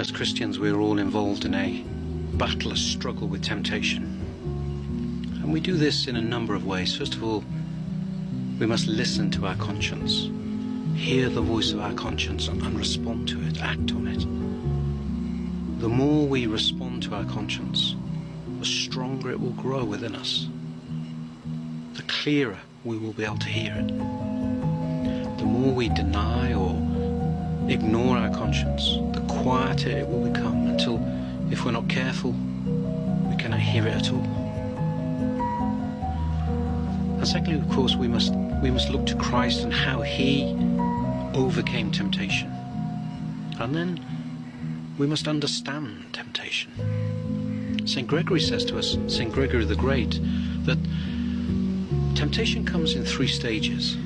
As Christians, we're all involved in a battle, a struggle with temptation. And we do this in a number of ways. First of all, we must listen to our conscience, hear the voice of our conscience and respond to it, act on it. The more we respond to our conscience, the stronger it will grow within us. The clearer we will be able to hear it. The more we deny or ignore our conscience, the quieter it will become until, if we're not careful, we cannot hear it at all. And secondly, of course, we must look to Christ and how he overcame temptation. And then we must understand temptation. St. Gregory says to us, St. Gregory the Great, that temptation comes in 3 stages.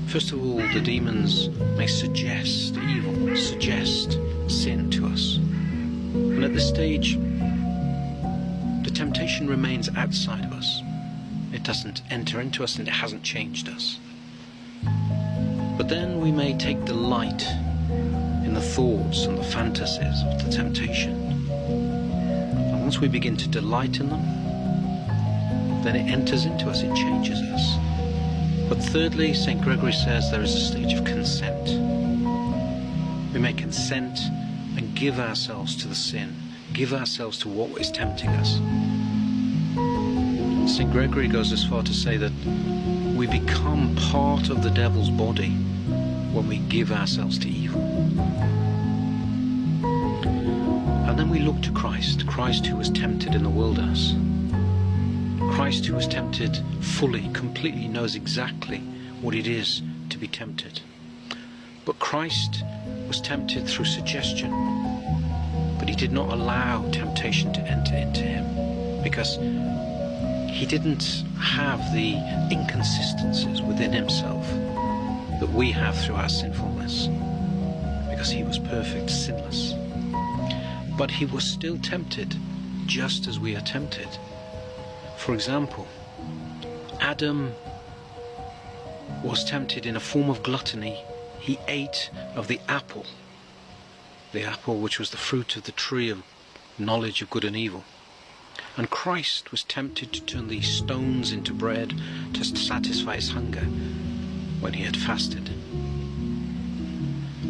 First of all, the demons may suggest evil, suggest sin to us. And at this stage, the temptation remains outside of us. It doesn't enter into us and it hasn't changed us. But then we may take delight in the thoughts and the fantasies of the temptation. And once we begin to delight in them, then it enters into us, it changes us. But thirdly, St. Gregory says there is a stage of consent. We may consent and give ourselves to the sin, give ourselves to what is tempting us. St. Gregory goes as far to say that we become part of the devil's body when we give ourselves to evil. And then we look to Christ, Christ who was tempted in the wilderness. Christ who was tempted fully, completely knows exactly what it is to be tempted. But Christ was tempted through suggestion, but he did not allow temptation to enter into him because he didn't have the inconsistencies within himself that we have through our sinfulness, because he was perfect, sinless. But he was still tempted just as we are tempted. For example, Adam was tempted in a form of gluttony. He ate of the apple which was the fruit of the tree of knowledge of good and evil. And Christ was tempted to turn these stones into bread to satisfy his hunger when he had fasted.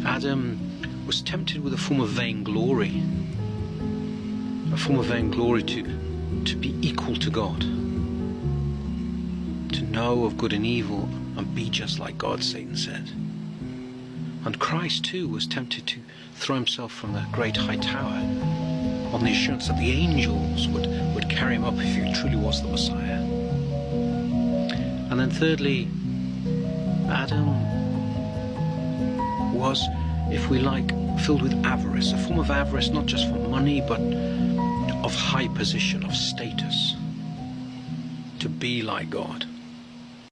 Adam was tempted with a form of vainglory, to be equal to God, to know of good and evil and be just like God, Satan said. And Christ too was tempted to throw himself from the great high tower on the assurance that the angels would carry him up if he truly was the Messiah. And then thirdly, Adam was, if we like, filled with avarice, a form of avarice not just for money but of high position, of status, to be like God.